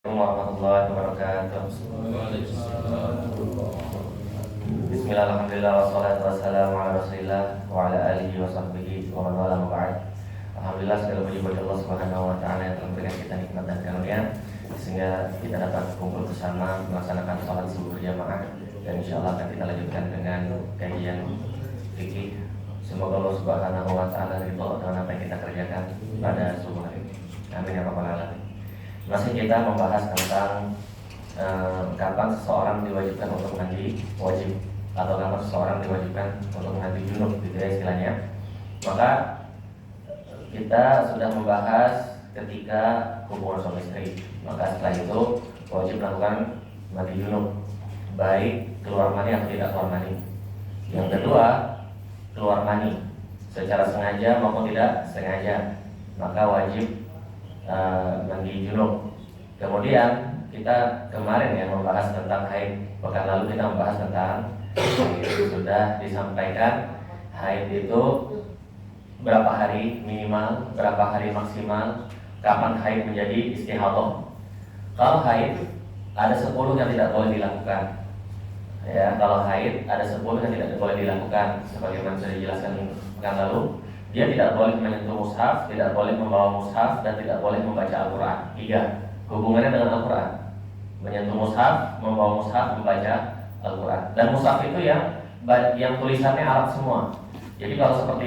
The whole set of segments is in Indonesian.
Warahmatullahi wabarakatuh. Bismillah, alhamdulillah, wassalatu wassalamu ala rasulillah wa ala alihi wa sahbihi wa man wala ma ba'd. Alhamdulillah, segala puji bagi Allah Subhanahu wa taala yang telah memberikan kita nikmat dan karunia sehingga kita dapat kumpul bersama melaksanakan salat subuh berjamaah, dan insyaallah akan kita lanjutkan dengan kajian fikih. Semoga Allah Subhanahu wa taala ridho dengan apa yang kita kerjakan pada subuh hari ini. Amin ya rabbal alamin. Masih kita membahas tentang kapan seseorang diwajibkan untuk mandi wajib atau kapan seseorang diwajibkan untuk mandi junub, gitu ya istilahnya. Maka kita sudah membahas ketika hubungan suami istri. Maka setelah itu wajib melakukan mandi junub, baik keluar mani atau tidak keluar mani. Yang kedua, keluar mani secara sengaja maupun tidak sengaja, maka wajib mandi junub. Kemudian kita kemarin ya membahas tentang haid. Pekan lalu kita membahas tentang haid. Sudah disampaikan haid itu berapa hari minimal, berapa hari maksimal, kapan haid menjadi istihadah. Kalau haid ada 10 yang tidak boleh dilakukan. Ya, kalau haid ada 10 yang tidak boleh dilakukan. Sebagaimana sudah dijelaskan pekan lalu, dia tidak boleh menyentuh mushaf, tidak boleh membawa mushaf, dan tidak boleh membaca Al-Quran. 3. Hubungannya dengan Al-Quran: menyentuh mushaf, membawa mushaf, membaca Al-Quran. Dan mushaf itu yang tulisannya Arab semua. Jadi kalau seperti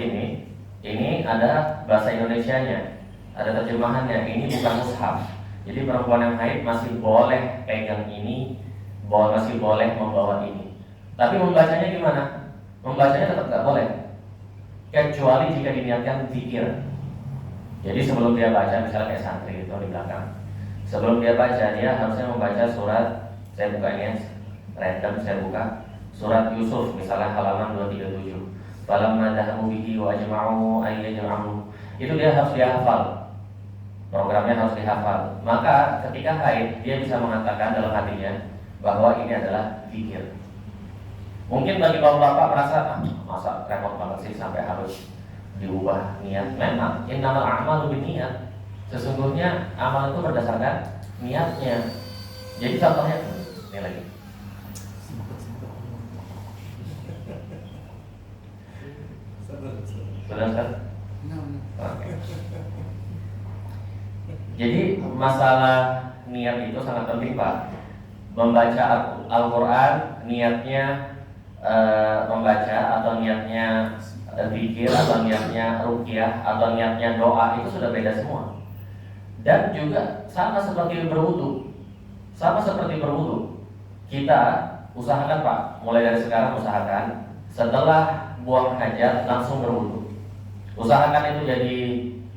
ini ada bahasa Indonesianya, ada terjemahannya. Ini bukan mushaf. Jadi perempuan yang haid masih boleh pegang ini, masih boleh membawa ini. Tapi membacanya gimana? Membacanya tetap nggak boleh, kecuali jika diniatkan zikir. Jadi sebelum dia baca, misalnya kayak santri itu di belakang, sebelum dia baca, dia harusnya membaca surat. Saya buka ini ya, random saya buka surat Yusuf, misalnya halaman 237. Falamma dhahabu bihi wa ajma'u an yajma'u. Itu dia harus dihafal. Programnya harus dihafal. Maka ketika haid, dia bisa mengatakan dalam hatinya bahwa ini adalah zikir. Mungkin bagi bapak-bapak merasa, masa repot banget sih sampai harus diubah niat. Memang innamal a'malu binniyat. Sesungguhnya amal itu berdasarkan niatnya. Jadi contohnya ini lagi. Sudah Ustaz? Oke. Jadi masalah niat itu sangat penting, Pak. Membaca Al-Quran, niatnya membaca, atau niatnya zikir, atau niatnya ruqyah, atau niatnya doa, itu sudah beda semua. Dan juga sama seperti berwudu. Kita usahakan, Pak, mulai dari sekarang usahakan setelah buang hajat langsung berwudu. Usahakan itu jadi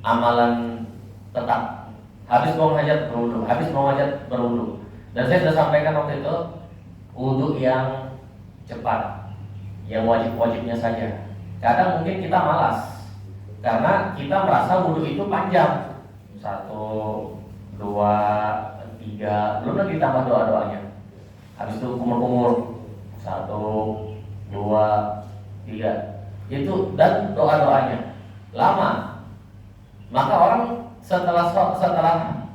amalan tetap. Habis buang hajat berwudu. Dan saya sudah sampaikan waktu itu, wudu yang cepat, yang wajib-wajibnya saja. Kadang mungkin kita malas karena kita merasa wudu itu panjang. 1, 2, 3, belum lagi ditambah doa-doanya. Habis itu kumur-kumur 1, 2, 3, itu dan doa-doanya lama. Maka orang setelah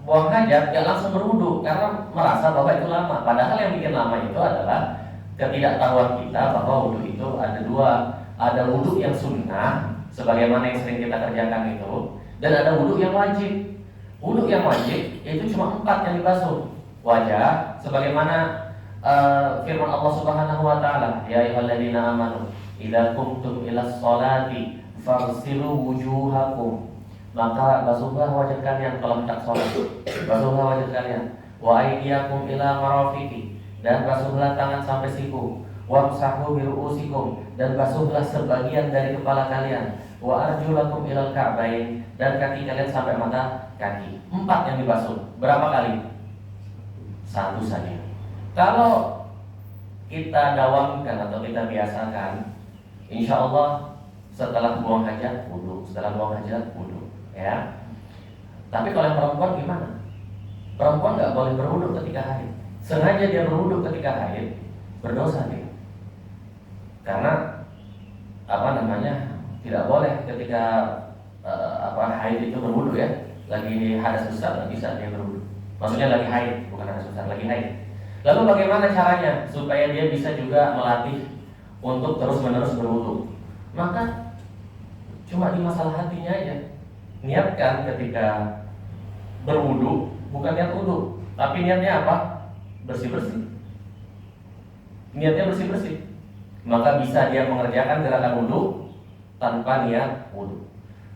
buang hajat ya langsung berwudu karena merasa bahwa itu lama. Padahal yang bikin lama itu adalah ketidaktahuan kita bahwa wudu itu ada 2. Ada wudu yang sunnah sebagaimana yang sering kita kerjakan itu, dan ada wudu yang wajib. Wudu yang wajib itu cuma 4 yang dibasuh. Wajah sebagaimana firman Allah Subhanahu wa taala, ya ayyuhalladzina amanu idza qumtum ilas sholati faghsilu wujuhakum. Maka basuhlah wajah kalian kalau hendak sholat. Basuhlah wajah kalian. Wa aydiyakum ila marafiqi, dan basuhlah tangan sampai siku. Wamsahu biru'usikum, dan basuhlah sebagian dari kepala kalian. Wa arjulakum ilal ka'bain, dan kaki kalian sampai mata kaki. 4 yang dibasuh. Berapa kali? 1 saja. Kalau kita dawamkan atau kita biasakan, insya Allah setelah buang hajat wudu, ya. Tapi kalau yang perempuan gimana? Perempuan nggak boleh berwudu ketika haid. Sengaja dia berwudu ketika haid, berdosa dia. Karena tidak boleh ketika haid itu berwudu ya. Lagi hadas besar nggak bisa dia berwudu. Maksudnya lagi haid, bukan hadas besar, lagi haid. Lalu bagaimana caranya supaya dia bisa juga melatih untuk terus-menerus berwudu? Maka cuma di masalah hatinya aja. Niatkan ketika berwudu, bukan niat wudu, tapi niatnya apa? Bersih-bersih. Niatnya bersih-bersih. Maka bisa dia mengerjakan gerakan wudu tanpa niat wudu.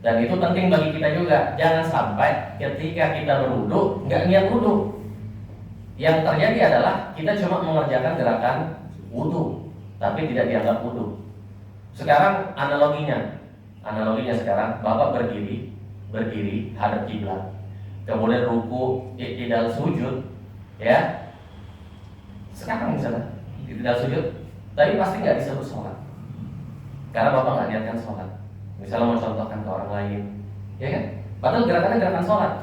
Dan itu penting bagi kita juga. Jangan sampai ketika kita berwudu nggak niat wudu. Yang terjadi adalah kita cuma mengerjakan gerakan wudu, tapi tidak dianggap wudu. Sekarang analoginya sekarang Bapak berdiri hadap kiblat, kemudian ruku, i'tidal sujud, ya. Sekarang misalnya i'tidal sujud, tapi pasti nggak disebut sholat, karena Bapak nggak niatkan sholat. Misalnya mau contohkan ke orang lain, ya kan? Padahal gerakannya gerakan sholat.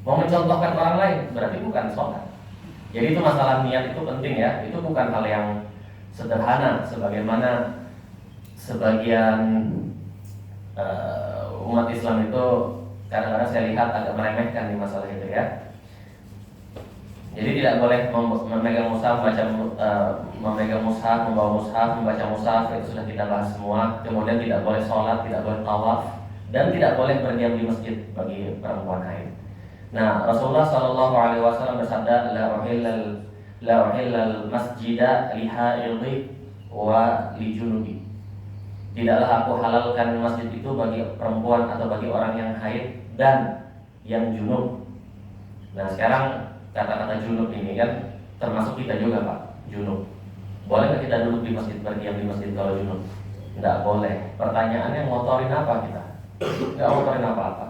Mau mencontohkan ke orang lain berarti bukan sholat. Jadi itu masalah niat itu penting ya. Itu bukan hal yang sederhana sebagaimana sebagian umat Islam itu kadang-kadang saya lihat agak meremehkan di masalah itu ya. Jadi tidak boleh memegang mushaf, memegang mushaf, membawa mushaf, membaca mushaf, itu sudah kita bahas semua. Kemudian tidak boleh sholat, tidak boleh tawaf, dan tidak boleh berdiam di masjid bagi perempuan haid. Nah, Rasulullah SAW bersabda, la uhillal masjida lihaidhi wa lijunubi. Tidaklah aku halalkan masjid itu bagi perempuan atau bagi orang yang haid dan yang junub. Nah, sekarang kata-kata junub ini kan termasuk kita juga, Pak. Junub. Boleh nggak kita duduk di masjid, berdiam di masjid kalau junub? Nggak boleh. Pertanyaannya, ngotorin apa kita? Nggak ngotorin apa-apa.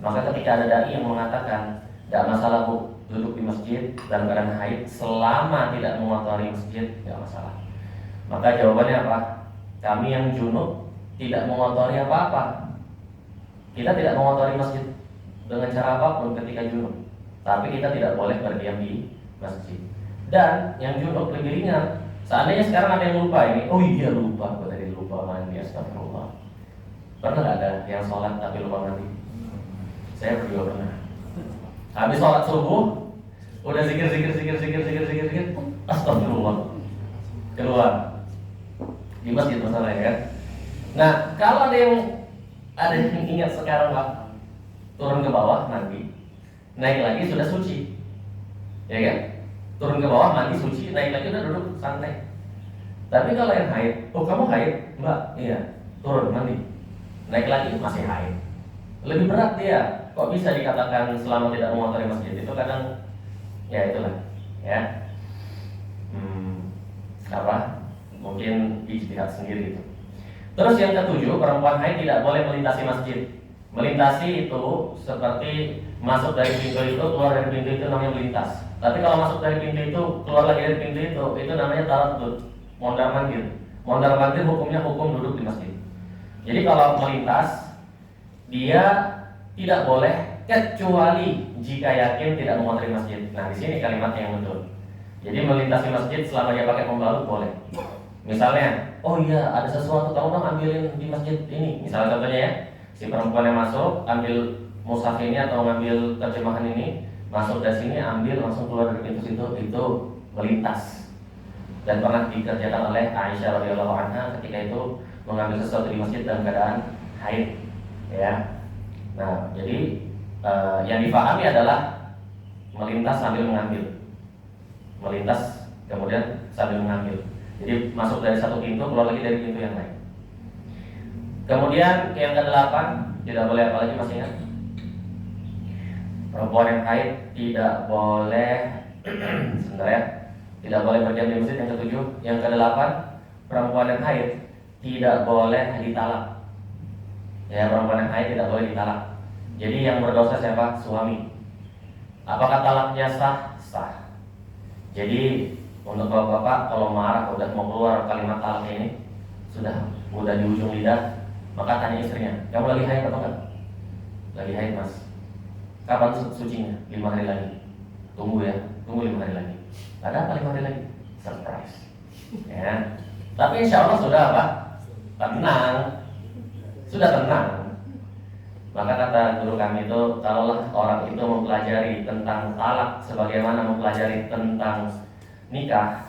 Maka ketika ada dai yang mengatakan nggak masalah Bu duduk di masjid dalam keadaan haid selama tidak mengotori masjid, nggak masalah. Maka jawabannya apa? Kami yang junub tidak mengotori apa-apa. Kita tidak mengotori masjid dengan cara apapun ketika junub. Tapi kita tidak boleh berdiam di masjid. Dan yang junub lebih ringan. Seandainya sekarang ada yang lupa ini, oh iya lupa, gue tadi lupa mandi, astagfirullah. Pernah nggak ada yang sholat tapi lupa mandi? Saya berdua pernah. Habis sholat subuh, udah zikir, astagfirullah, keluar di masjid masalahnya kan. Nah, kalau ada yang ingat sekarang Pak, turun ke bawah mandi, naik lagi sudah suci, ya kan? Turun ke bawah mandi suci, naik lagi udah duduk santai. Tapi kalau yang haid, oh kamu haid, Mbak? Iya, turun mandi, naik lagi masih haid. Lebih berat dia. Kok bisa dikatakan selama tidak mengotori masjid? Itu kadang, ya itulah, ya. Mungkin ijtihad sendiri gitu. Terus yang ketujuh, perempuan haid tidak boleh melintasi masjid. Melintasi itu seperti masuk dari pintu itu, keluar dari pintu itu namanya melintas. Tapi kalau masuk dari pintu itu, keluar lagi dari pintu itu namanya taraddud, mondar-mandir. Mondar-mandir hukumnya hukum duduk di masjid. Jadi kalau melintas, dia tidak boleh kecuali jika yakin tidak mengotori masjid. Nah, di sini kalimatnya yang betul. Jadi melintasi masjid selama dia pakai pembalut boleh. Misalnya, oh iya ada sesuatu kamu dong ambilin di masjid ini. Misalnya contohnya ya, si perempuan yang masuk ambil mushaf ini atau ngambil terjemahan ini, masuk dari sini ambil langsung keluar dari pintu situ, itu melintas. Dan pernah dikerjakan oleh Aisyah radhiyallahu anha ketika itu mengambil sesuatu di masjid dalam keadaan haid, ya. Nah, jadi yang dipahami adalah melintas sambil mengambil, melintas kemudian sambil mengambil. Jadi masuk dari satu pintu, keluar lagi dari pintu yang lain. Kemudian yang ke-8, tidak boleh apa lagi masih ingat? Perempuan yang haid tidak boleh sebentar ya, tidak boleh berdiam di masjid. Yang ke-7, yang ke-8, perempuan yang haid tidak boleh ditalak. Ya, perempuan yang haid tidak boleh ditalak. Jadi yang berdosa siapa? Suami. Apakah talaknya sah? Sah. Jadi untuk bapak-bapak kalau marah udah mau keluar kalimat talak ini, sudah di ujung lidah, maka tanya istrinya, kamu lagi haid atau enggak? Lagi haid mas. Kapan sucinya? 5 hari lagi. Tunggu ya, tunggu 5 hari lagi. Ada apa 5 hari lagi? Surprise. Ya. Tapi insya Allah sudah apa? Tenang. Sudah tenang. Maka kata guru kami itu, kalaulah orang itu mempelajari tentang talak sebagaimana mempelajari tentang nikah,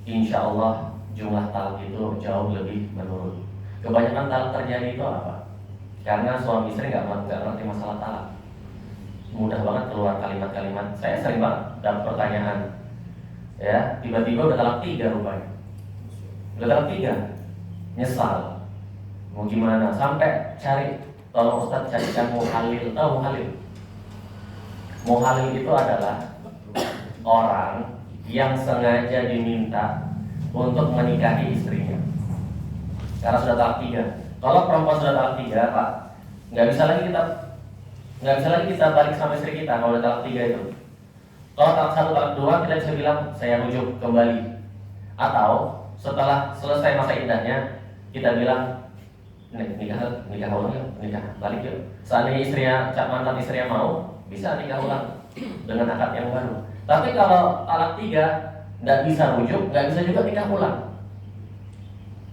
insya Allah jumlah talak itu jauh lebih menurun. Kebanyakan talak terjadi itu apa? Karena suami istri nggak ngerti masalah talak. Mudah banget keluar kalimat-kalimat. Saya sering banget dapat pertanyaan, ya tiba-tiba udah talak 3 rupanya. Udah talak 3, nyesal. Mau gimana? Sampai cari, tolong Ustadz carikan muhalil. Tahu muhalil? Muhalil itu adalah orang yang sengaja diminta untuk menikahi istrinya karena sudah talak 3. Kalau perempuan sudah talak 3, Pak, nggak bisa lagi kita balik sama istri kita kalau udah talak 3 itu. Kalau talak 1, talak 2, kita bisa bilang saya rujuk kembali. Atau setelah selesai masa iddahnya, kita bilang nikah ulang yuk, nikah balik yuk. Seandainya mantan istrinya mau, bisa nikah ulang dengan akad yang baru. Tapi kalau talak 3, nggak bisa rujuk, nggak bisa juga nikah ulang.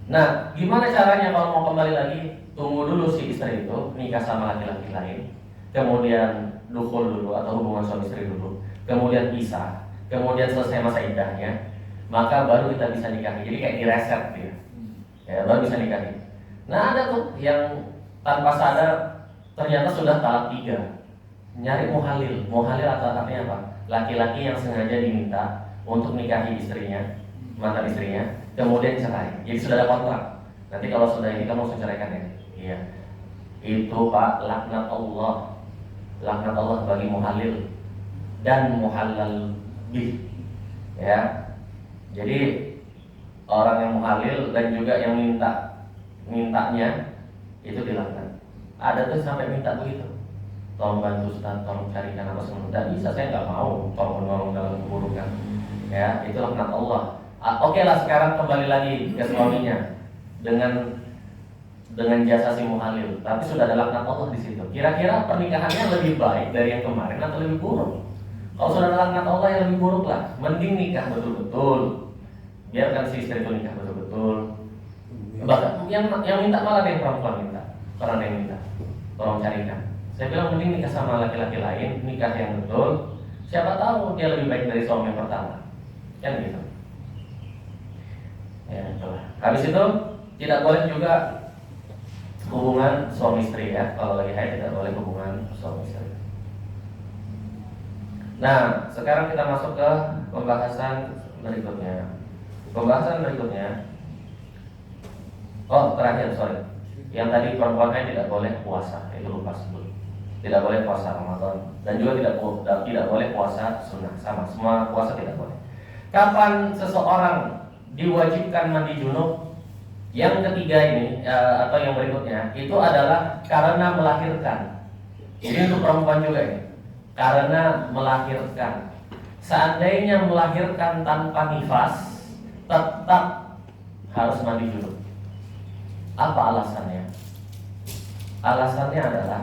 Nah, gimana caranya kalau mau kembali lagi? Tunggu dulu si istri itu nikah sama laki-laki lain, kemudian dukul dulu atau hubungan suami istri dulu, kemudian pisah, kemudian selesai masa iddahnya, maka baru kita bisa nikahi. Jadi kayak direset dia, ya baru bisa nikahi. Nah ada tuh yang tanpa sadar ternyata sudah talak 3, nyari muhalil. Muhalil atau artinya apa? Laki-laki yang sengaja diminta untuk nikahi istrinya, mantan istrinya, kemudian cerai. Jadi sudah ada kontrak. Nanti kalau sudah ini kamu langsung ceraikan ya. Iya. Itu Pak, laknat Allah. Laknat Allah bagi muhalil dan muhalal bih. Ya. Jadi orang yang muhalil dan juga yang mintanya itu dilaknat. Ada tuh sampai minta begitu. Tolong bantu Ustaz, tolong carikan apa semua. Tidak bisa, saya nggak mau tolong menolong dalam keburukan. Ya, itu laknat Allah. Oke lah, sekarang kembali lagi ke suaminya dengan jasa si muhalil. Tapi sudah ada laknat Allah di situ. Kira-kira pernikahannya lebih baik dari yang kemarin atau lebih buruk? Kalau sudah ada laknat Allah yang lebih buruk lah, mending nikah betul-betul. Biarkan si istri itu nikah betul-betul. Bahkan yang minta malah yang perempuan minta, orang yang minta, tolong carikan. Saya bilang mending nikah sama laki-laki lain, nikah yang betul. Siapa tahu dia lebih baik dari suami yang pertama, kan gitu. Ya, coba. Habis itu tidak boleh juga hubungan suami istri ya. Kalau lagi haid tidak boleh hubungan suami istri. Nah, sekarang kita masuk ke pembahasan berikutnya. Oh, terakhir, sorry. Yang tadi perempuan tidak boleh puasa, itu lupa sebut. Tidak boleh puasa Ramadan dan juga tidak boleh puasa sunnah, sama. Semua puasa tidak boleh. Kapan seseorang diwajibkan mandi junub? Yang ketiga ini atau yang berikutnya itu adalah karena melahirkan. Ini untuk perempuan juga ini. Karena melahirkan. Seandainya melahirkan tanpa nifas, tetap harus mandi junub. Apa alasannya? Alasannya adalah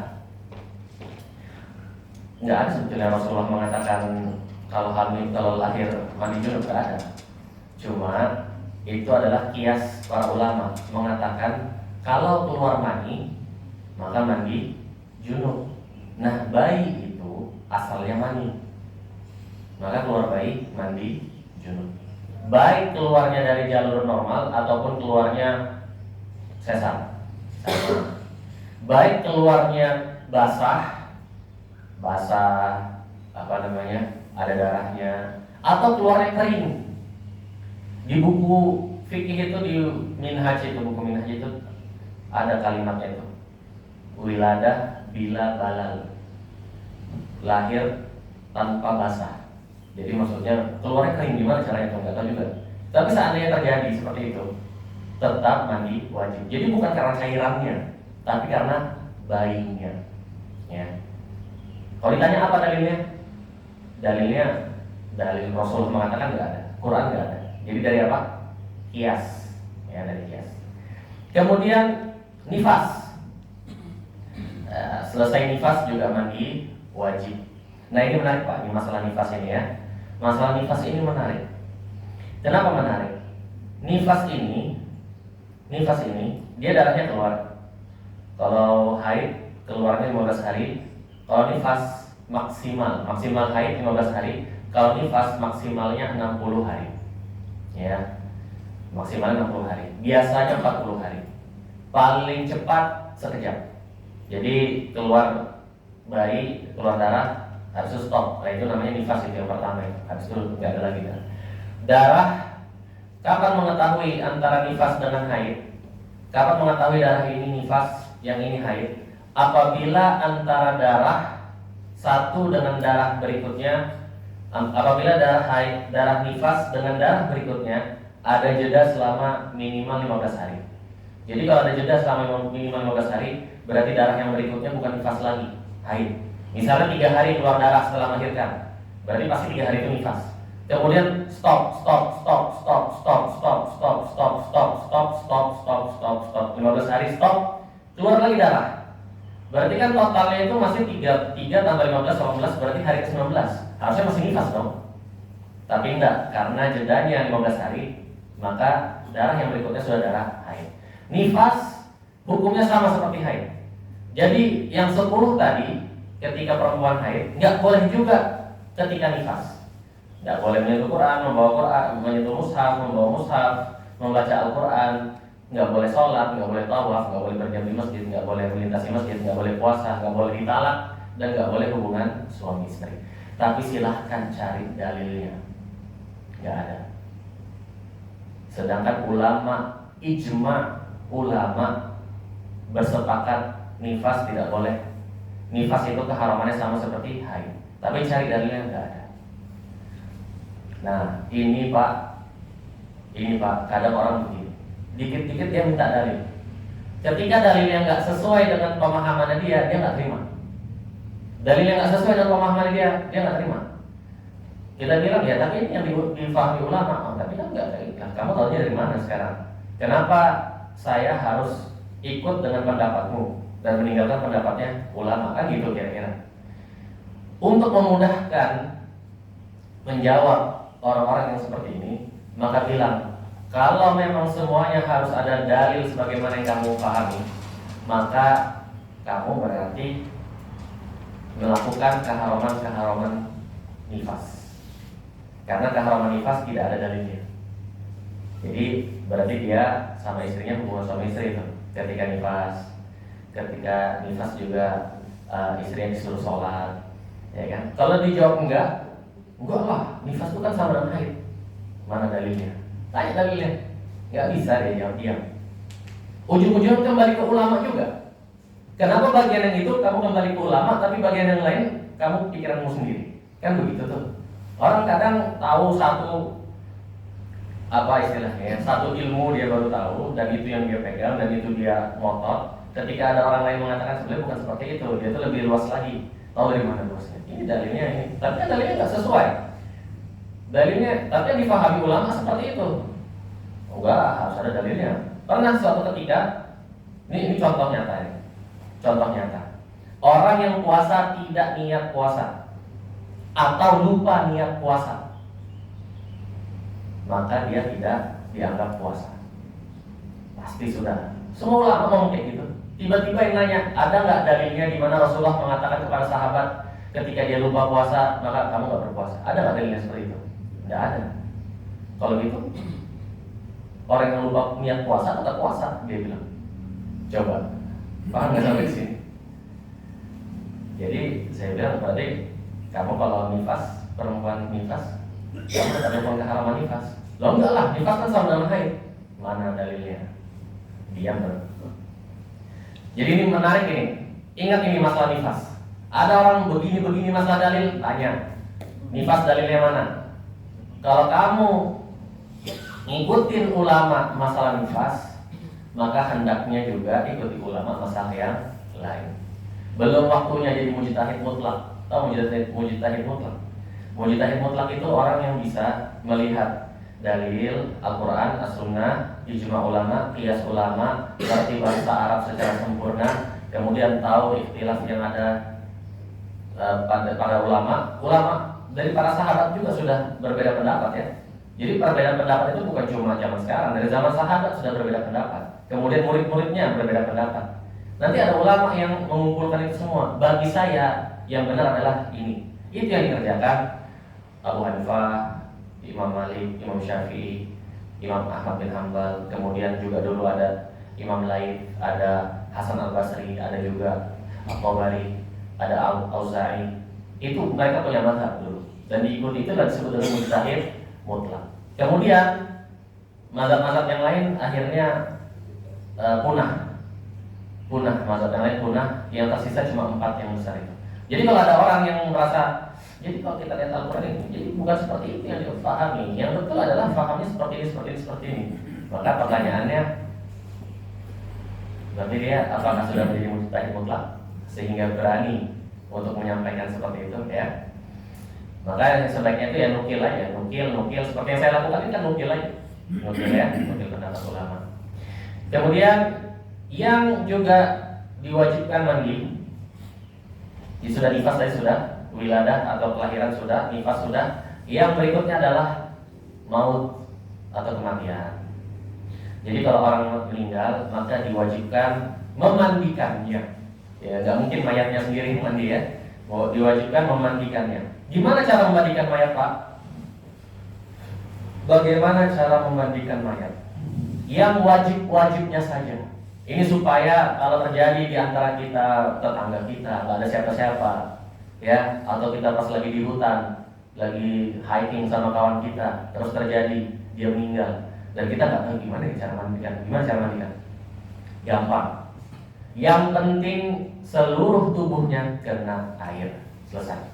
nggak ada sebetulnya Rasulullah mengatakan kalau lahir mandi junub, nggak ada. Cuma itu adalah kias para ulama mengatakan kalau keluar mani maka mandi junub. Nah bayi itu asalnya mani, maka keluar bayi mandi junub. Baik keluarnya dari jalur normal ataupun keluarnya sesar. Baik keluarnya basah ada darahnya, atau keluarnya kering. Di buku fikih itu, di buku Minhaj itu ada kalimatnya itu, wiladah bila balal, lahir tanpa basah. Jadi maksudnya keluarnya kering, gimana caranya itu nggak tahu juga. Tapi seandainya terjadi seperti itu, tetap mandi wajib. Jadi bukan karena cairannya, tapi karena bayinya. Ya. Kalau ditanya apa dalilnya? Dalil Rasulullah mengatakan nggak ada, Quran nggak ada. Jadi dari apa? Kias. Ya, dari kias. Kemudian nifas. Selesai nifas juga mandi wajib. Nah ini menarik Pak, ini masalah nifas ini ya. Masalah nifas ini menarik. Kenapa menarik? Nifas ini dia darahnya keluar. Kalau haid keluarnya 15 hari. Kalau nifas maksimal haid 15 hari. Kalau nifas maksimalnya 60 hari. Ya. Maksimalnya 60 hari. Biasanya 40 hari. Paling cepat sekejap. Jadi keluar bayi, keluar darah harus stop. Nah itu namanya nifas, itu yang pertama. Habis itu nggak ada lagi darah. Darah, kapan mengetahui antara nifas dengan haid? Kapan mengetahui darah ini nifas, yang ini haid? Apabila antara darah satu dengan darah berikutnya, apabila darah haid, darah nifas dengan darah berikutnya ada jeda selama minimal 15 hari. Jadi kalau ada jeda selama minimal 15 hari, berarti darah yang berikutnya bukan nifas lagi, haid. Misalnya 3 hari keluar darah setelah melahirkan, berarti pasti 3 hari itu nifas. Kemudian stop 15 hari stop, keluar lagi darah. Berarti kan totalnya itu masih 3 tambah 15 18, berarti hari ke-19. Harusnya masih nifas dong. Tapi enggak, karena jedanya 15 hari, maka darah yang berikutnya sudah darah haid. Nifas hukumnya sama seperti haid. Jadi yang 10 tadi ketika perempuan haid nggak boleh juga ketika nifas. Nggak boleh menyentuh Quran, membawa Quran, menyentuh mushaf, membawa mushaf, membaca Al-Quran, nggak boleh sholat, nggak boleh tawaf, nggak boleh berdiam di masjid, nggak boleh melintasi masjid, nggak boleh puasa, nggak boleh ditalak, dan nggak boleh hubungan suami istri. Tapi silahkan cari dalilnya, nggak ada. Sedangkan ulama ijma, ulama bersepakat nifas tidak boleh. Nifas itu keharamannya sama seperti haid. Tapi cari dalilnya nggak ada. Nah ini pak, kadang orang begini, dikit-dikit dia minta dalil. Ketika dalilnya nggak sesuai dengan pemahamannya dia nggak terima. Dalilnya nggak sesuai dengan pemahamannya dia nggak terima. Kita bilang ya, tapi ini yang difahami ulama. Oh, tapi kan nggak kayak gitu. Kamu tahunya dari mana sekarang? Kenapa saya harus ikut dengan pendapatmu dan meninggalkan pendapatnya ulama? Kan gitu kira-kira. Untuk memudahkan menjawab orang-orang yang seperti ini, maka bilang, kalau memang semuanya harus ada dalil sebagaimana yang kamu pahami, maka kamu berarti melakukan keharaman nifas. Karena keharaman nifas tidak ada dalilnya. Jadi berarti dia sama istrinya hubungan suami istri itu ketika nifas. Ketika nifas juga istrinya disuruh sholat, ya kan? Kalau dijawab enggak lah, nifas itu kan sama dengan haid. Mana dalilnya? Tanya dalilnya. Nggak bisa dia jawab diam. Ujung-ujungnya kembali ke ulama juga. Kenapa bagian yang itu kamu kembali ke ulama, tapi bagian yang lain kamu pikiranmu sendiri? Kan begitu tuh. Orang kadang tahu satu satu ilmu dia baru tahu, dan itu yang dia pegang, dan itu dia ngotot. Ketika ada orang lain mengatakan sebenarnya bukan seperti itu, dia itu lebih luas lagi. Tahu dari mana luasnya? Ini dalilnya ini, tapi kan dalilnya nggak sesuai. Dalilnya, tapi yang dipahami ulama seperti itu. Enggak, harus ada dalilnya. Pernah suatu ketika, ini contoh nyata ya. Contoh nyata. Orang yang puasa tidak niat puasa atau lupa niat puasa, maka dia tidak dianggap puasa. Pasti sudah. Semua ulama ngomong kayak gitu. Tiba-tiba yang nanya, ada nggak dalilnya di mana Rasulullah mengatakan kepada sahabat ketika dia lupa puasa maka kamu nggak berpuasa? Ada nggak dalilnya seperti itu? Nggak ada. Kalau gitu, orang yang lupa niat puasa tetap puasa, dia bilang. Coba, paham nggak sampai di sini? Jadi saya bilang berarti kamu kalau nifas, perempuan nifas, kamu tidak melakukan keharaman nifas. Loh enggak lah, nifas kan sama dengan haid. Mana dalilnya? Diam bro. Jadi ini menarik ini. Ingat ini masalah nifas. Ada orang begini masalah dalil, tanya. Nifas dalilnya mana? Kalau kamu ngikutin ulama masalah nifas, maka hendaknya juga ikuti ulama masalah yang lain. Belum waktunya jadi mujtahid mutlak. Tahu mujtahid mutlak? Mujtahid mutlak itu orang yang bisa melihat dalil Al-Quran, As-Sunnah, ijma ulama, qiyas ulama, berarti bahasa Arab secara sempurna, kemudian tahu ikhtilaf yang ada pada para ulama dari para sahabat juga sudah berbeda pendapat ya. Jadi perbedaan pendapat itu bukan cuma zaman sekarang, dari zaman sahabat sudah berbeda pendapat. Kemudian murid-muridnya berbeda pendapat. Nanti ada ulama yang mengumpulkan itu semua. Bagi saya yang benar adalah ini. Itu yang dikerjakan Abu Hanifah, Imam Malik, Imam Syafi'i, Imam Ahmad bin Hanbal. Kemudian juga dulu ada Imam Laith, ada Hasan Al Basri, ada juga At-Tabari, ada Al-Auza'i. Itu mereka punya mazhab dulu. Dan diikuti itu dan disebut dengan mujtahid mutlak. Kemudian mazhab-mazhab yang lain akhirnya punah, mazhab yang lain punah, yang tersisa cuma 4 yang besar itu. Jadi kalau ada orang yang merasa, jadi kalau kita lihat Al-Quran ini, jadi bukan seperti itu yang dipahami. Yang betul adalah pahamnya seperti ini. Maka pertanyaannya, berarti dia apakah sudah menjadi mujtahid mutlak sehingga berani untuk menyampaikan seperti itu, ya? Maka sebaiknya itu ya nukil seperti yang saya lakukan ini kan nukil pendapat ulama. Kemudian yang juga diwajibkan mandi, sudah nifas tadi sudah, wiladah atau kelahiran sudah, nifas sudah. Yang berikutnya adalah maut atau kematian. Jadi kalau orang meninggal maka diwajibkan memandikannya. Ya, nggak mungkin mayatnya sendiri mandi ya. Diwajibkan memandikannya. Gimana cara memandikan mayat, Pak? Bagaimana cara memandikan mayat? Yang wajib-wajibnya saja. Ini supaya kalau terjadi di antara kita, tetangga kita, nggak ada siapa-siapa, ya, atau kita pas lagi di hutan, lagi hiking sama kawan kita, terus terjadi dia meninggal, dan kita nggak tahu gimana cara mandikan. Gampang. Yang penting seluruh tubuhnya kena air, selesai.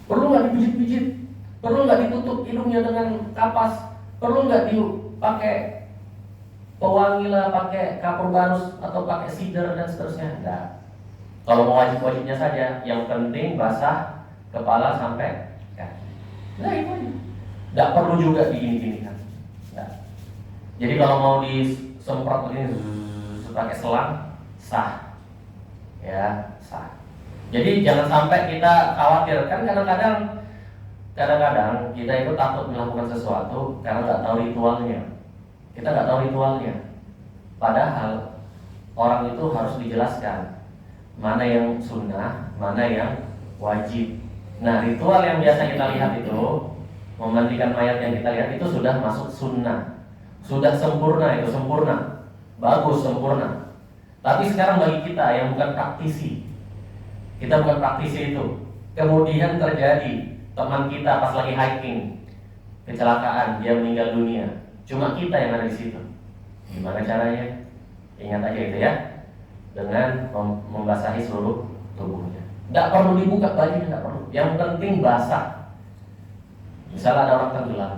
Perlu nggak dipijit-pijit? Perlu nggak ditutup hidungnya dengan kapas? Perlu nggak dipakai pewangi lah, pakai kapur barus atau pakai sider dan seterusnya? Enggak. Kalau mau wajib-wajibnya saja, yang penting basah kepala sampai kaki. Nah itu aja. Nggak perlu juga digini-ginikan. Nggak. Jadi kalau mau disemprot ini pakai selang, sah. Ya, sah. Jadi jangan sampai kita khawatir, kan kadang-kadang kita itu takut melakukan sesuatu karena nggak tahu ritualnya. Kita nggak tahu ritualnya. Padahal orang itu harus dijelaskan mana yang sunnah, mana yang wajib. Nah, ritual yang biasa kita lihat itu, memandikan mayat yang kita lihat itu sudah masuk sunnah, sudah sempurna, bagus, sempurna. Tapi sekarang bagi kita yang bukan praktisi, kita bukan praktisi itu, kemudian terjadi teman kita pas lagi hiking kecelakaan, dia meninggal dunia, cuma kita yang ada di situ. Gimana caranya? Ingat aja itu ya, dengan membasahi seluruh tubuhnya. Nggak perlu dibuka bajunya, nggak perlu. Yang penting basah. Misalnya ada orang tenggelam,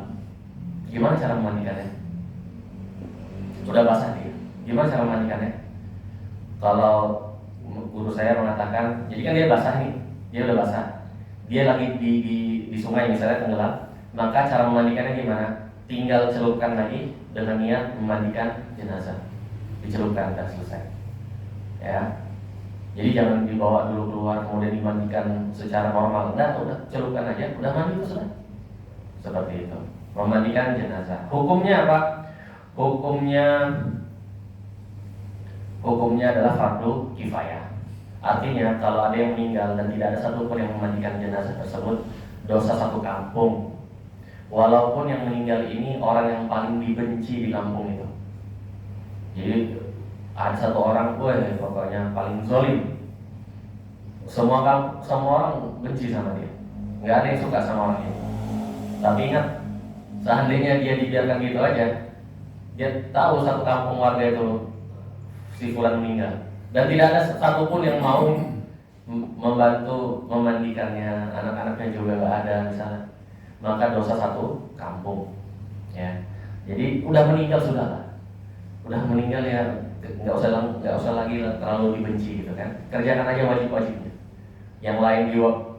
gimana cara memandikannya? Udah basah dia. Gimana cara memandikannya? Kalau guru saya mengatakan, jadi kan dia basah nih, dia udah basah. Dia lagi di sungai misalnya tenggelam, maka cara memandikannya gimana? Tinggal celupkan lagi dengan niat memandikan jenazah. Dicelupkan dan selesai. Ya. Jadi jangan dibawa dulu keluar kemudian dimandikan secara normal. Enggak, udah celupkan aja, udah mandi itu sudah. Seperti itu. Memandikan jenazah. Hukumnya apa? Hukumnya adalah fardu kifayah. Artinya kalau ada yang meninggal dan tidak ada satupun yang memandikan jenazah tersebut, dosa satu kampung. Walaupun yang meninggal ini orang yang paling dibenci di kampung itu. Jadi ada satu orang, pokoknya paling zalim. Semua orang benci sama dia. Nggak ada yang suka sama orang itu. Tapi ingat, seandainya dia dibiarkan gitu aja, dia tahu satu kampung warga itu si fulan meninggal, dan tidak ada satupun yang mau membantu memandikannya, anak-anaknya juga nggak ada misalnya, maka dosa satu kampung. Ya, jadi udah meninggal sudahlah, udah meninggal ya nggak usah lagi terlalu dibenci gitu kan. Kerjakan aja wajib-wajibnya. Yang lain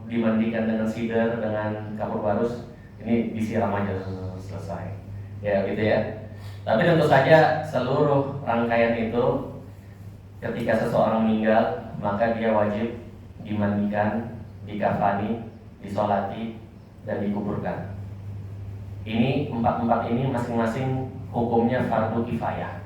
dimandikan dengan sider, dengan kapur barus, ini disiram aja selesai. Ya gitu ya. Tapi tentu saja seluruh rangkaian itu, ketika seseorang meninggal, maka dia wajib dimandikan, dikafani, disolati, dan dikuburkan. Ini empat ini masing-masing hukumnya fardu kifayah.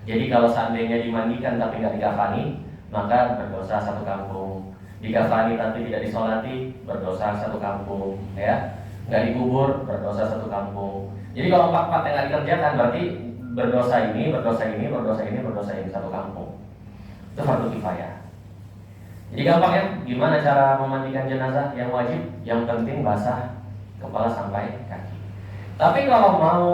Jadi kalau seandainya dimandikan tapi nggak dikafani, maka berdosa satu kampung. Dikafani tapi tidak disolati, berdosa satu kampung, ya. Nggak dikubur, berdosa satu kampung. Jadi kalau empat yang nggak dikerjakan, berarti berdosa ini, berdosa ini, berdosa ini, berdosa ini satu kampung. Itu fardu kifayah. Jadi gampang ya, gimana cara memandikan jenazah yang wajib? Yang penting basah kepala sampai kaki. Tapi kalau mau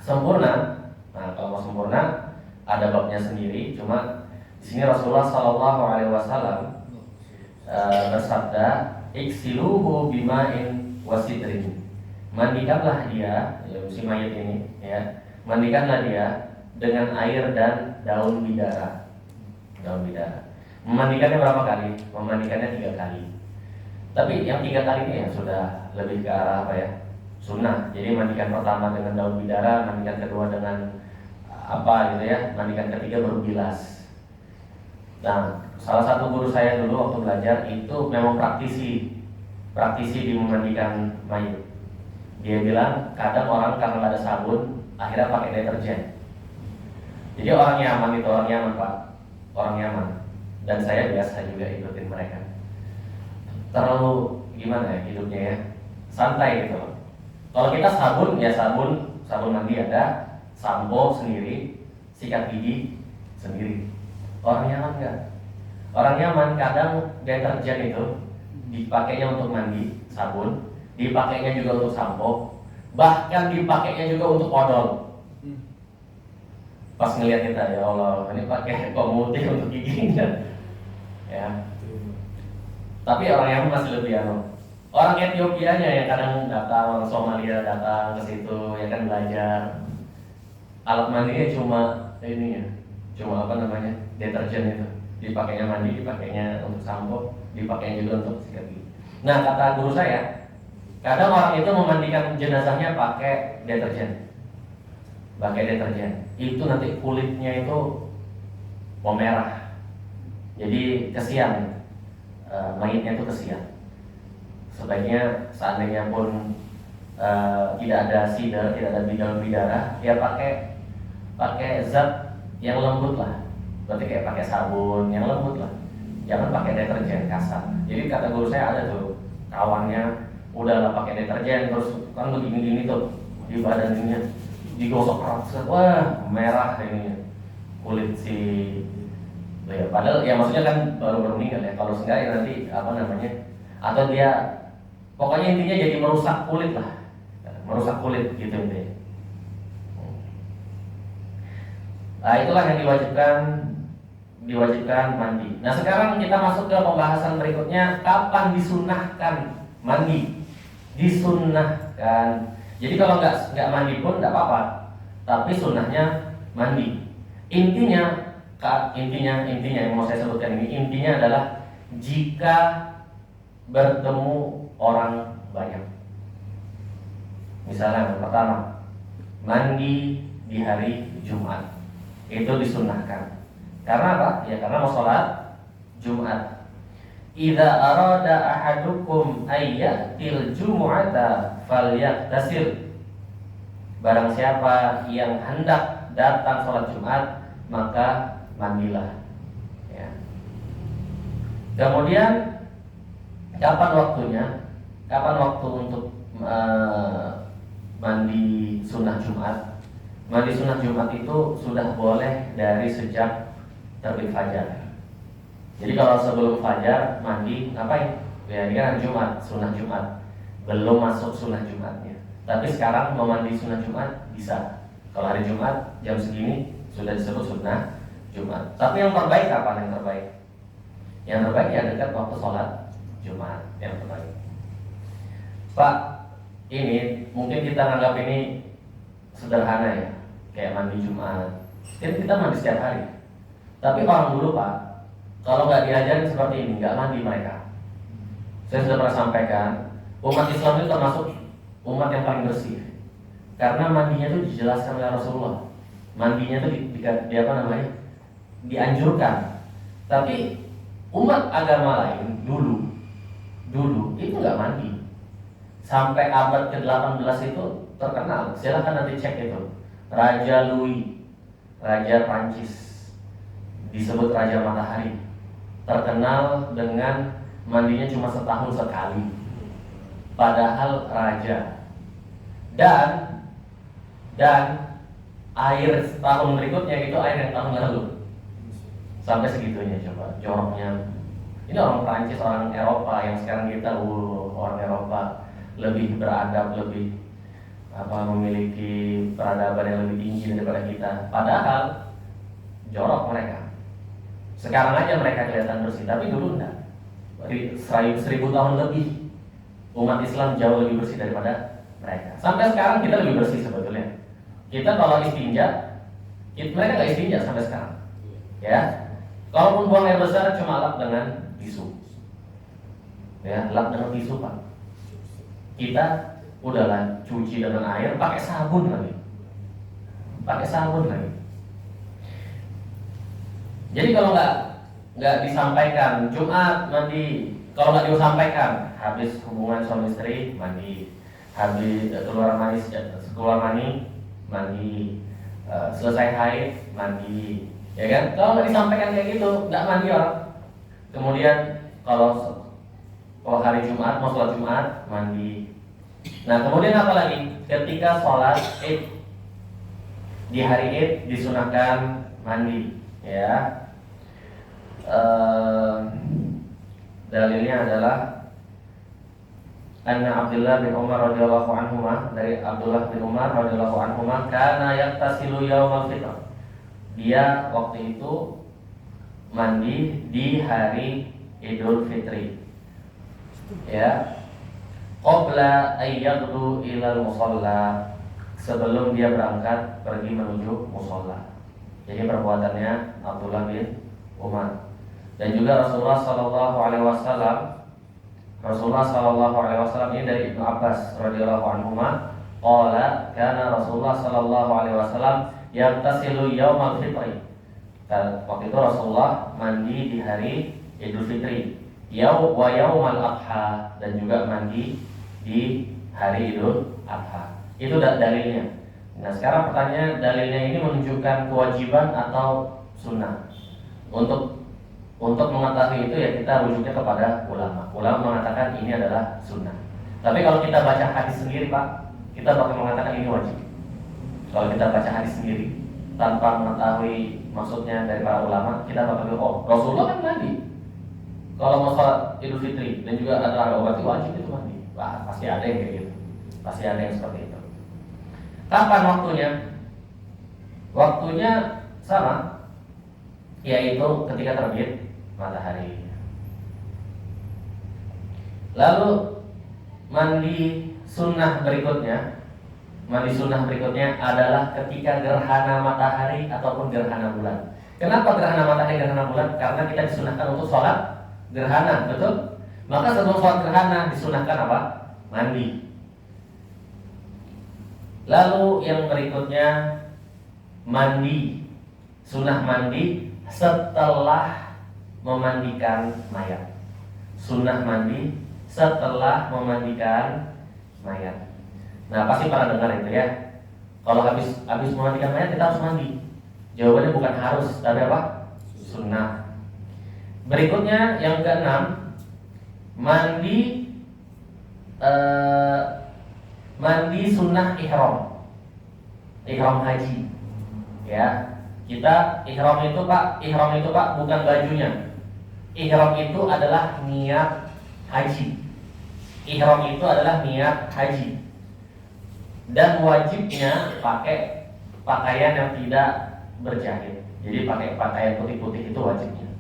sempurna, nah kalau mau sempurna ada babnya sendiri. Cuma di sini Rasulullah Shallallahu Alaihi Wasallam bersabda, "Iksiluhu bima'in wasidrin." Mandikanlah dia, ya, si mayat ini, ya, mandikanlah dia dengan air dan daun bidara. Daun bidara. Memandikannya berapa kali? Memandikannya 3 kali. Tapi yang 3 kali ini ya sudah lebih ke arah apa ya? Sunnah. Jadi mandikan pertama dengan daun bidara, mandikan kedua dengan apa gitu ya, mandikan ketiga baru bilas. Nah, salah satu guru saya dulu waktu belajar itu memang praktisi di memandikan mayat. Dia bilang kadang orang karena nggak ada sabun, akhirnya pakai deterjen. Jadi orang Yaman itu orang Yaman Pak, orang Yaman. Dan saya biasa juga ikutin mereka. Terlalu gimana ya hidupnya ya, santai gitu. Kalau kita sabun ya sabun mandi ada, sampo sendiri, sikat gigi sendiri. Orang Yaman enggak. Orang Yaman kadang deterjen itu dipakainya untuk mandi, sabun, dipakainya juga untuk sampo, bahkan dipakainya juga untuk odol. Pas ngelihat kita, ya Allah, ini pakai pemutih untuk giginya. Ya. Tapi orang yang masih lebih orang Etiopianya yang kadang datang, orang Somalia datang ke situ ya kan belajar. Alat mandinya cuma ini ya, cuma apa namanya, deterjen itu. Dipakainya mandi, dipakainya untuk sampo, dipakainya juga untuk sikat gigi. Nah kata guru saya, kadang orang itu memandikan jenazahnya pakai deterjen. Itu nanti kulitnya itu memerah. Jadi kesian, mayatnya itu kesian. Sebaiknya seandainya pun tidak ada sidar, tidak ada bidara, ya pakai zat yang lembut lah. Berarti kayak pakai sabun yang lembut lah. Jangan pakai deterjen kasar. Jadi kata guru saya ada tuh kawannya, udahlah pakai deterjen terus kan begini-gini tuh di badan ininya digosok keras, wah merah ini kulit si. Ya, padahal ya maksudnya kan baru meninggal ya. Kalau enggak ya nanti apa namanya? Atau dia pokoknya intinya jadi merusak kulit lah. Merusak kulit gitu intinya. Nah, itulah yang diwajibkan mandi. Nah, sekarang kita masuk ke pembahasan berikutnya, kapan disunahkan mandi? Disunnahkan. Jadi kalau nggak mandi pun nggak apa-apa. Tapi sunnahnya mandi. Intinya yang mau saya sebutkan ini, intinya adalah jika bertemu orang banyak. Misalnya yang pertama, mandi di hari Jumat, itu disunnahkan. Karena apa? Ya karena mau sholat Jumat. Idza arada ahadukum ayyatil jumu'ata falyaktasil. Barang siapa yang hendak datang sholat Jumat, maka mandilah. Ya. Kemudian kapan waktunya? Kapan waktu untuk mandi sunnah Jumat? Mandi sunnah Jumat itu sudah boleh dari sejak terbit fajar. Jadi kalau sebelum fajar mandi ngapain? Ya ini kan Jumat, sunnah Jumat. Belum masuk sunnah Jumatnya. Tapi sekarang mau mandi sunnah Jumat bisa. Kalau hari Jumat jam segini sudah disebut sunnah Jumat. Tapi yang terbaik kapan? Yang terbaik ya dekat waktu sholat Jumat yang terbaik. Pak, ini mungkin kita anggap ini sederhana ya, kayak mandi Jumat. Kita mandi setiap hari. Tapi orang dulu Pak, kalau nggak diajarin seperti ini, nggak mandi mereka. Saya sudah pernah sampaikan, umat Islam itu termasuk umat yang paling bersih. Karena mandinya itu dijelaskan oleh Rasulullah. Mandinya itu di apa namanya? Dianjurkan. Tapi umat agama lain dulu itu nggak mandi. Sampai abad ke-18 itu terkenal. Silahkan nanti cek itu. Raja Raja Prancis, disebut Raja Matahari, terkenal dengan mandinya cuma setahun sekali, padahal raja. Dan air tahun berikutnya itu air yang tahun lalu. Sampai segitunya, coba joroknya. Ini orang Prancis, orang Eropa yang sekarang kita orang Eropa lebih beradab, lebih memiliki peradaban yang lebih tinggi daripada kita. Padahal jorok mereka. Sekarang aja mereka kelihatan bersih, tapi dulu enggak. 1000 tahun lebih umat Islam jauh lebih bersih daripada mereka. Sampai sekarang kita lebih bersih sebetulnya. Kita kalau istinja, mereka nggak istinja sampai sekarang. Ya, kalaupun buang air besar cuma lap dengan tisu. Ya, lap dengan tisu pak. Kita udahlah cuci dengan air, pakai sabun lagi. Jadi kalau nggak disampaikan Jumat mandi, kalau nggak disampaikan habis hubungan suami istri mandi, habis keluar mani mandi, selesai haid mandi, ya kan? Kalau nggak disampaikan kayak gitu nggak mandi orang. Kemudian kalau hari Jumat mau sholat Jumat mandi. Nah kemudian apa lagi? Ketika sholat Id, di hari Id disunahkan mandi, ya. Dalilnya adalah anna Abdullah bin Umar radhiyallahu anhuma, dari Abdullah bin Umar radhiyallahu anhuma, kana yaktasilu yaumal fitr. Dia waktu itu mandi di hari Idul Fitri. Ya. Qabla ayyadhu ilal musalla, sebelum dia berangkat pergi menuju musalla. Jadi perbuatannya Abdullah bin Umar. Dan juga Rasulullah sallallahu alaihi wasallam ini dari Ibnu Abbas radhiyallahu anhuma, qala kana Rasulullah sallallahu alaihi wasallam yaghtasilu yaumal fitri. Waktu itu Rasulullah mandi di hari Idul Fitri, wa yaumal adha, dan juga mandi di hari Idul Adha. Itu dalilnya. Nah, sekarang pertanyaan, dalilnya ini menunjukkan kewajiban atau sunnah? Untuk mengetahui itu ya kita rujuknya kepada ulama. Ulama mengatakan ini adalah sunnah. Tapi kalau kita baca hadis sendiri pak, kita bakal mengatakan ini wajib. Kalau kita baca hadis sendiri tanpa mengetahui maksudnya dari para ulama, kita bakal bilang, oh Rasulullah kan mandi kalau mau sholat Idul Fitri dan juga ada berarti wajib itu mandi. Wah, pasti ada yang kayak gitu. Pasti ada yang seperti itu. Kapan waktunya? Waktunya sama, yaitu ketika terbit matahari. Lalu mandi sunnah berikutnya adalah ketika gerhana matahari ataupun gerhana bulan. Kenapa gerhana matahari, gerhana bulan? Karena kita disunahkan untuk sholat gerhana, betul? Maka sebelum sholat gerhana disunahkan apa? Mandi. Lalu yang berikutnya mandi, sunnah mandi setelah memandikan mayat. Sunnah mandi setelah memandikan mayat. Nah pasti para dengar itu ya. Kalau habis memandikan mayat kita harus mandi. Jawabannya bukan harus, tapi apa? Sunnah. Berikutnya yang keenam, mandi sunnah ihram haji. Ya, kita ihram itu pak bukan bajunya. Ihram itu adalah niat haji. Dan wajibnya pakai pakaian yang tidak berjahit. Jadi pakai pakaian putih-putih itu wajibnya.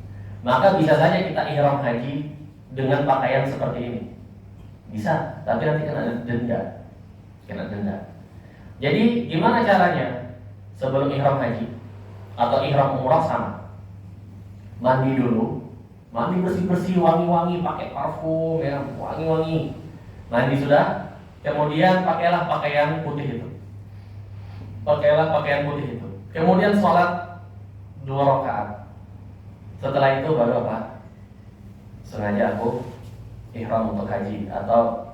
Maka bisa saja kita ihram haji dengan pakaian seperti ini. Bisa, tapi nanti kena denda. Jadi gimana caranya? Sebelum ihram haji atau ihram umrah sama. Mandi dulu. Mandi bersih-bersih, wangi-wangi, pakai parfum ya, wangi-wangi. Mandi sudah, kemudian pakailah pakaian putih itu. Kemudian sholat 2 rakaat. Setelah itu baru apa? Sengaja aku ihram untuk haji atau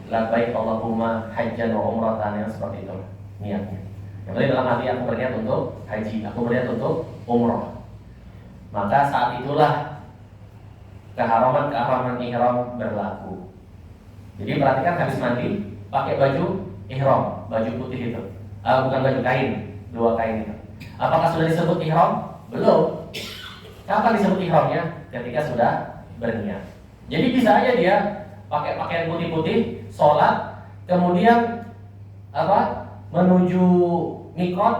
labbaik Allahumma hajjan wa umratan, yang seperti itu niatnya. Yang penting dalam hati aku berniat untuk haji, aku berniat untuk umroh. Maka saat itulah keharaman ihram berlaku. Jadi perhatikan habis mandi pakai baju ihram, baju putih itu. Bukan baju kain, 2 kain itu. Apakah sudah disebut ihram? Belum. Kapan disebut ihramnya? Ketika sudah berniat. Jadi bisa aja dia pakai pakaian putih-putih, sholat, kemudian menuju mikot.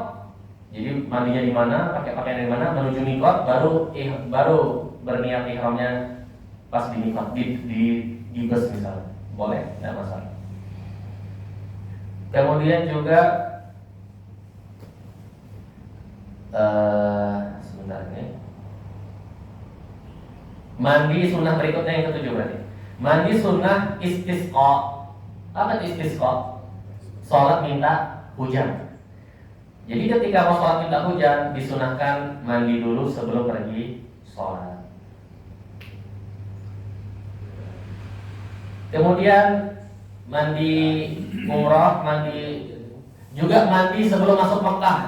Jadi mandinya di mana, pakai pakaian di mana, menuju mikot, baru berniat ihramnya pas di mikot, di bus misalnya, boleh, tidak masalah. Kemudian juga sebentar ini, mandi sunnah berikutnya yang ketujuh berarti. Mandi sunnah istisqa. Apa itu istisqa? Sholat minta hujan. Jadi ketika mau sholat minta hujan, disunahkan mandi dulu sebelum pergi sholat. Kemudian mandi umrah, mandi sebelum masuk Mekah.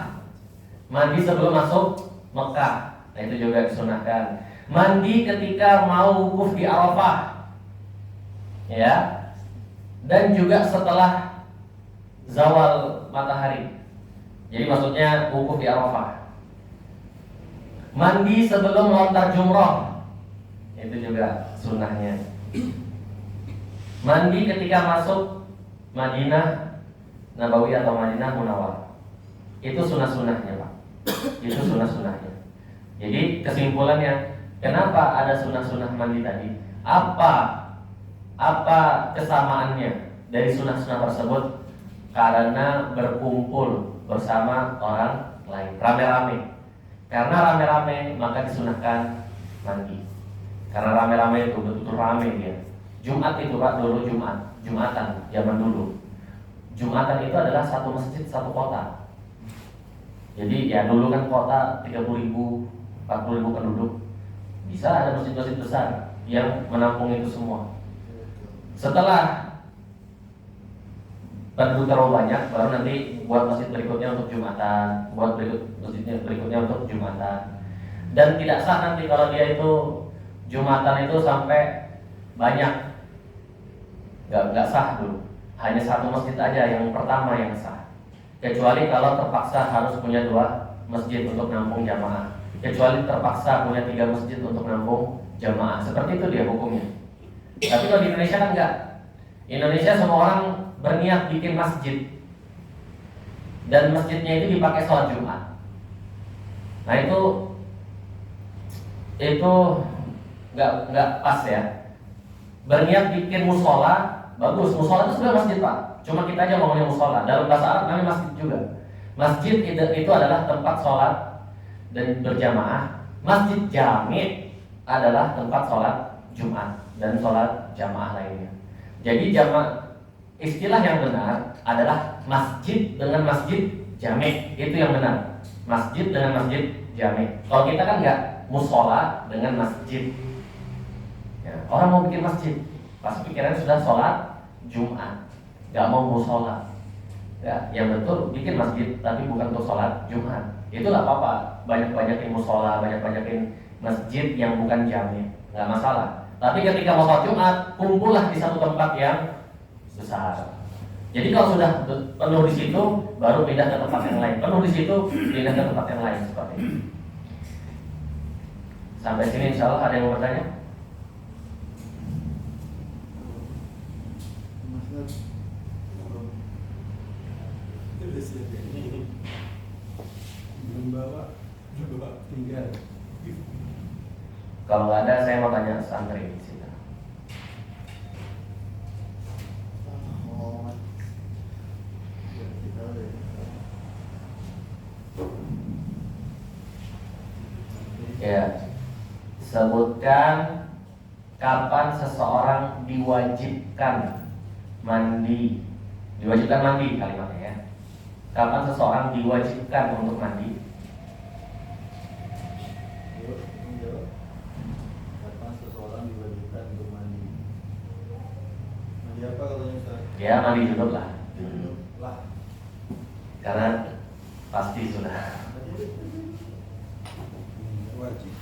Mandi sebelum masuk Mekah. Nah itu juga disunahkan. Mandi ketika mau wukuf di Arafah. Ya. Dan juga setelah zawal matahari. Jadi maksudnya wukuf di Arafah. Mandi sebelum lontar jumrah. Itu juga sunnahnya. Mandi ketika masuk Madinah Nabawi atau Madinah Munawwarah. Itu sunnah-sunnahnya, Pak. Itu sunnah-sunnahnya. Jadi kesimpulannya, kenapa ada sunnah-sunnah mandi tadi? Apa kesamaannya dari sunnah-sunnah tersebut? Karena berkumpul bersama orang lain, rame-rame. Karena rame-rame maka disunahkan mandi. Karena rame-rame itu betul-betul rame dia. Jumat itu Pak, dulu Jumatan zaman dulu. Jumatan itu adalah satu masjid satu kota. Jadi ya dulu kan kota 30.000, 40.000 penduduk. Bisa ada masjid-masjid besar yang menampung itu semua. Setelah penduduk terlalu banyak, baru nanti buat masjid berikutnya untuk Jumatan, buat masjidnya berikutnya untuk Jumatan. Dan tidak sah nanti kalau dia itu Jumatan itu sampai banyak. Nggak sah dulu. Hanya satu masjid aja yang pertama yang sah. Kecuali kalau terpaksa harus punya 2 masjid untuk nampung jamaah. Kecuali terpaksa punya 3 masjid untuk nampung jamaah. Seperti itu dia hukumnya. Tapi kalau di Indonesia kan enggak. Indonesia semua orang berniat bikin masjid. Dan masjidnya itu dipakai sholat Jumat. Nah itu nggak pas ya. Berniat bikin musola, bagus. Musola itu sebenarnya masjid Pak. Cuma kita aja ngomongnya musola. Dalam bahasa Arab namanya masjid juga. Masjid itu adalah tempat sholat dan berjamaah. Masjid jami' adalah tempat sholat Jumat dan sholat jamaah lainnya. Jadi istilah yang benar adalah masjid dengan masjid jami'. Itu yang benar. Masjid dengan masjid jami'. Kalau kita kan enggak, musola dengan masjid. Ya, orang mau bikin masjid, pas pikirannya sudah sholat Jumat, nggak mau musola. Ya, yang betul bikin masjid, tapi bukan untuk sholat Jumat. Itu nggak apa-apa. Banyak-banyakin musola, banyak-banyakin masjid yang bukan jami', nggak masalah. Tapi ketika mau sholat Jumat, kumpullah di satu tempat yang besar. Jadi kalau sudah penuh di situ, baru pindah ke tempat yang lain. Penuh di situ, pindah ke tempat yang lain seperti itu. Sampai sini insya Allah ada yang mau bertanya? Kalau nggak ada, saya mau tanya santri di sini. Ya, sebutkan kapan seseorang diwajibkan mandi. Diwajibkan mandi kalimatnya ya. Kapan seseorang diwajibkan untuk mandi? Kapan seseorang diwajibkan untuk mandi? Mandi apa katanya Ustaz? Ya mandi junub lah. Karena Pasti sudah. Wajib.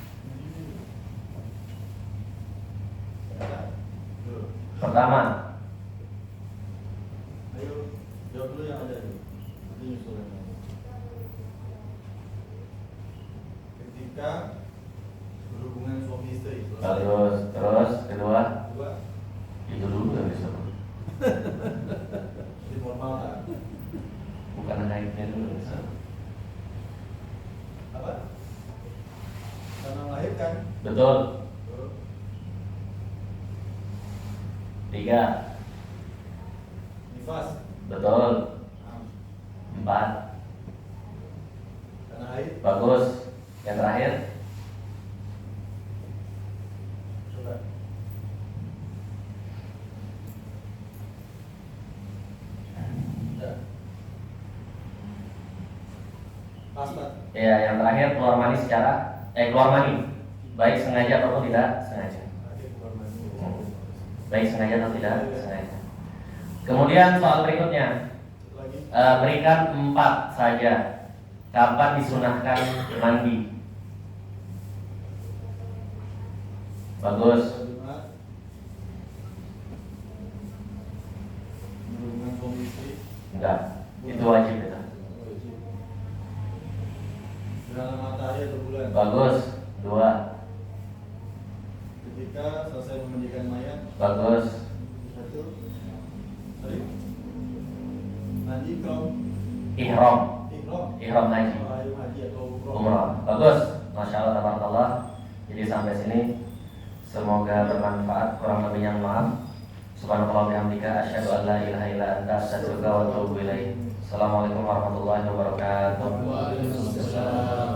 Pertama, Ayo, jawab dulu yang ada ini. Nanti nyusul yang lain. Ketika berhubungan suami istri. terus kedua, Dua, itu dulu yang bisa. di formal kan? Bukan haidnya dulu. Apa? Karena melahirkan. Betul. Tuh. 3, Nifas. betul. Nah, 4, karena haid. bagus. Yang terakhir, Coba. Udah. Pasta. ya yang terakhir keluar mani keluar mani, baik sengaja ataupun tidak sengaja. Akhir keluar mani. Baik sengaja atau tidak sengaja. Kemudian soal berikutnya, Satu lagi. berikan 4 saja kapan disunahkan mandi. Bagus. Kelima. Berhubungan suami istri. Enggak, itu wajib itu. Wajib. Gerhana matahari atau bulan. Bagus. 2, Ketika selesai memandikan mayat. bagus. 1. Sorry. Mandi krom. Ihram, Ihram. ihram haji, Air haji atau umroh. umrah. Bagus. Masya Allah, tabarakallah. Jadi sampai sini semoga bermanfaat. Kurang lebihnya maaf. Subhanallah bihamdika asyhadu an la ilaha illa anta astaghfiruka wa atubu ilaik. Assalamualaikum warahmatullahi wabarakatuh. Waalaikumsalam.